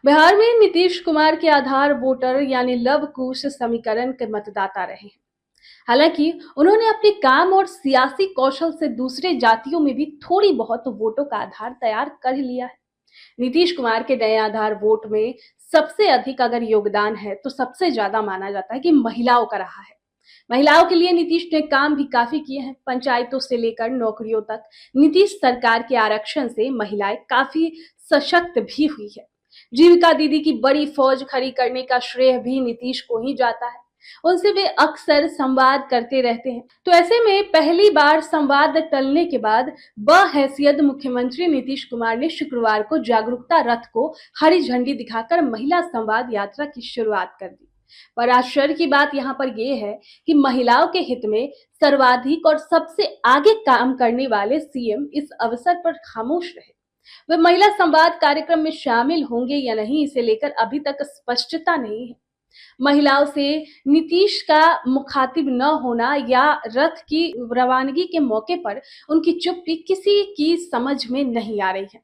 बिहार में नीतीश कुमार के आधार वोटर यानी लव कुश समीकरण के मतदाता रहे हैं। हालांकि उन्होंने अपने काम और सियासी कौशल से दूसरे जातियों में भी थोड़ी बहुत वोटों का आधार तैयार कर लिया है। नीतीश कुमार के नए आधार वोट में सबसे अधिक अगर योगदान है तो सबसे ज्यादा माना जाता है कि महिलाओं का रहा है। महिलाओं के लिए नीतीश ने काम भी काफी किए हैं। पंचायतों से लेकर नौकरियों तक नीतीश सरकार के आरक्षण से महिलाएं काफी सशक्त भी हुई है। जीविका दीदी की बड़ी फौज खड़ी करने का श्रेय भी नीतीश को ही जाता है। उनसे वे अक्सर संवाद करते रहते हैं। तो ऐसे में पहली बार संवाद टलने के बाद बहैसियत मुख्यमंत्री नीतीश कुमार ने शुक्रवार को जागरूकता रथ को हरी झंडी दिखाकर महिला संवाद यात्रा की शुरुआत कर दी। पर आश्चर्य की बात यहाँ पर यह है कि महिलाओं के हित में सर्वाधिक और सबसे आगे काम करने वाले सीएम इस अवसर पर खामोश रहे। वे महिला संवाद कार्यक्रम में शामिल होंगे या नहीं, इसे लेकर अभी तक स्पष्टता नहीं है। महिलाओं से नीतीश का मुखातिब न होना या रथ की रवानगी के मौके पर उनकी चुप्पी किसी की समझ में नहीं आ रही है।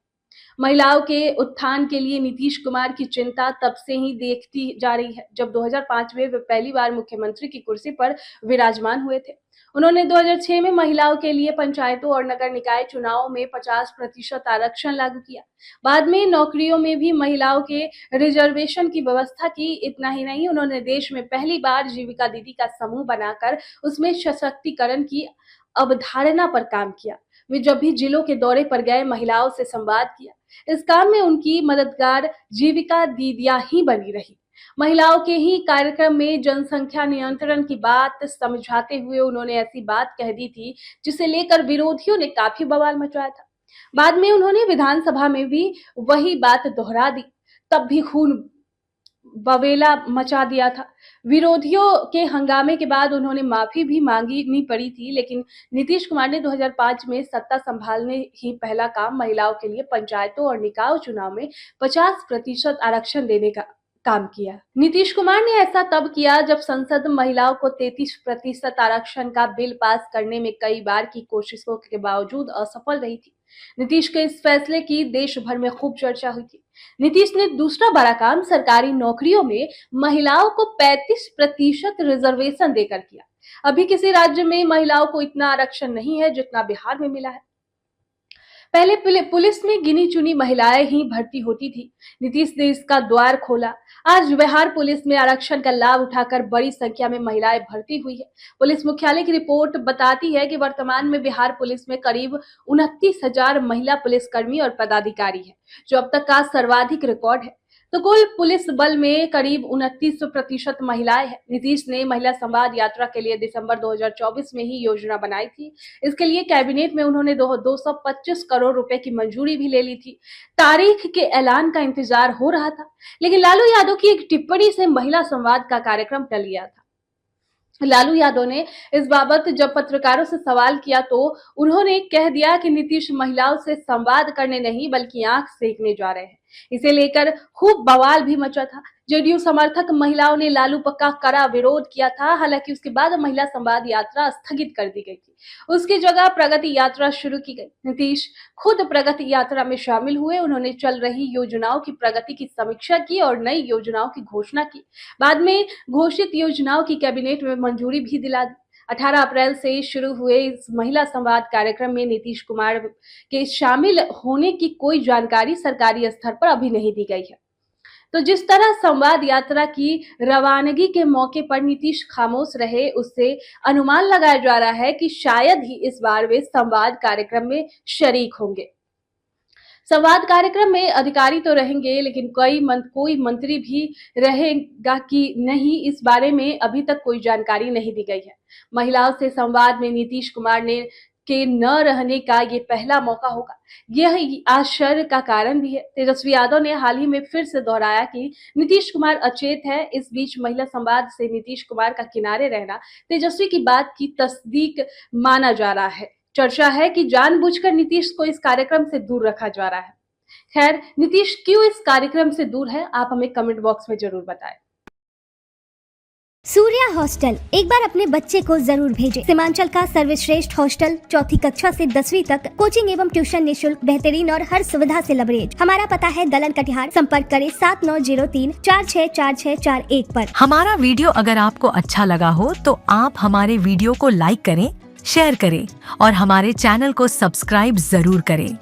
महिलाओं के उत्थान के लिए नीतीश कुमार की चिंता तब से ही देखती जा रही है जब 2005 में वे पहली बार मुख्यमंत्री की कुर्सी पर विराजमान हुए थे। उन्होंने 2006 में महिलाओं के लिए पंचायतों और नगर निकाय चुनावों में 50% आरक्षण लागू किया। बाद में नौकरियों में भी महिलाओं के रिजर्वेशन की व्यवस्था की। इतना ही नहीं, उन्होंने देश में पहली बार जीविका दीदी का समूह बनाकर उसमें सशक्तिकरण की अवधारणा पर काम किया। वे जब भी जिलों के दौरे पर गए, महिलाओं से संवाद किया। इस काम में उनकी मददगार जीविका दीदियां ही बनी रही। महिलाओं के ही कार्यक्रम में जनसंख्या नियंत्रण की बात समझाते हुए उन्होंने ऐसी बात कह दी थी जिसे लेकर विरोधियों ने काफी बवाल मचाया था। बाद में उन्होंने विधानसभा में भी वही बात दोहरा दी, तब भी खून बवेला मचा दिया था। विरोधियों के हंगामे के बाद उन्होंने माफी भी मांगनी पड़ी थी, लेकिन नीतीश कुमार ने 2005 में सत्ता संभालने ही पहला काम महिलाओं के लिए पंचायतों और निकाय चुनाव में 50% आरक्षण देने का काम किया। नीतीश कुमार ने ऐसा तब किया जब संसद महिलाओं को 33% आरक्षण का बिल पास करने में कई बार की कोशिशों के बावजूद असफल रही थी। नीतीश के इस फैसले की देश भर में खूब चर्चा हुई थी। नीतीश ने दूसरा बड़ा काम सरकारी नौकरियों में महिलाओं को 35% रिजर्वेशन देकर किया। अभी किसी राज्य में महिलाओं को इतना आरक्षण नहीं है जितना बिहार में मिला है। पहले पुलिस में गिनी चुनी महिलाएं ही भर्ती होती थी। नीतीश ने इसका द्वार खोला। आज बिहार पुलिस में आरक्षण का लाभ उठाकर बड़ी संख्या में महिलाएं भर्ती हुई है। पुलिस मुख्यालय की रिपोर्ट बताती है कि वर्तमान में बिहार पुलिस में करीब 29,000 महिला पुलिसकर्मी और पदाधिकारी है, जो अब तक का सर्वाधिक रिकॉर्ड है। तो कुल पुलिस बल में करीब 29% महिलाएं हैं। नीतीश ने महिला संवाद यात्रा के लिए दिसंबर 2024 में ही योजना बनाई थी। इसके लिए कैबिनेट में उन्होंने 225 करोड़ रुपए की मंजूरी भी ले ली थी। तारीख के ऐलान का इंतजार हो रहा था, लेकिन लालू यादव की एक टिप्पणी से महिला संवाद का कार्यक्रम टल गया था। लालू यादव ने इस बाबत जब पत्रकारों से सवाल किया तो उन्होंने कह दिया कि नीतीश महिलाओं से संवाद करने नहीं बल्कि आंख सेकने जा रहे हैं। इसे लेकर खूब बवाल भी मचा था। जेडीयू समर्थक महिलाओं ने लालू का कड़ा विरोध किया था। हालांकि उसके बाद महिला संवाद यात्रा स्थगित कर दी गई थी। उसकी जगह प्रगति यात्रा शुरू की गई। नीतीश खुद प्रगति यात्रा में शामिल हुए। उन्होंने चल रही योजनाओं की प्रगति की समीक्षा की और नई योजनाओं की घोषणा की। बाद में घोषित योजनाओं की कैबिनेट में मंजूरी भी दिला दी। 18 अप्रैल से शुरू हुए इस महिला संवाद कार्यक्रम में नीतीश कुमार के शामिल होने की कोई जानकारी सरकारी स्तर पर अभी नहीं दी गई है। तो जिस तरह संवाद यात्रा की रवानगी के मौके पर नीतीश खामोश रहे, उससे अनुमान लगाया जा रहा है कि शायद ही इस बार वे संवाद कार्यक्रम में शरीक होंगे। संवाद कार्यक्रम में अधिकारी तो रहेंगे, लेकिन कोई मंत्री भी रहेगा कि नहीं, इस बारे में अभी तक कोई जानकारी नहीं दी गई है। महिलाओं से संवाद में नीतीश कुमार के न रहने का ये पहला मौका होगा। यह आश्चर्य का कारण भी है। तेजस्वी यादव ने हाल ही में फिर से दोहराया कि नीतीश कुमार अचेत है। इस बीच महिला संवाद से नीतीश कुमार का किनारे रहना तेजस्वी की बात की तस्दीक माना जा रहा है। चर्चा है कि जानबूझकर नीतीश को इस कार्यक्रम से दूर रखा जा रहा है। खैर, नीतीश क्यों इस कार्यक्रम से दूर है, आप हमें कमेंट बॉक्स में जरूर बताएं। सूर्या हॉस्टल, एक बार अपने बच्चे को जरूर भेजें। सीमांचल का सर्वश्रेष्ठ हॉस्टल, 4ठी कक्षा से 10वीं तक, कोचिंग एवं ट्यूशन निःशुल्क, बेहतरीन और हर सुविधा से लबरेज। हमारा पता है दलन कटिहार। संपर्क करें 7903 464641 पर। हमारा वीडियो अगर आपको अच्छा लगा हो तो आप हमारे वीडियो को लाइक करें, शेयर करें और हमारे चैनल को सब्सक्राइब जरूर करें।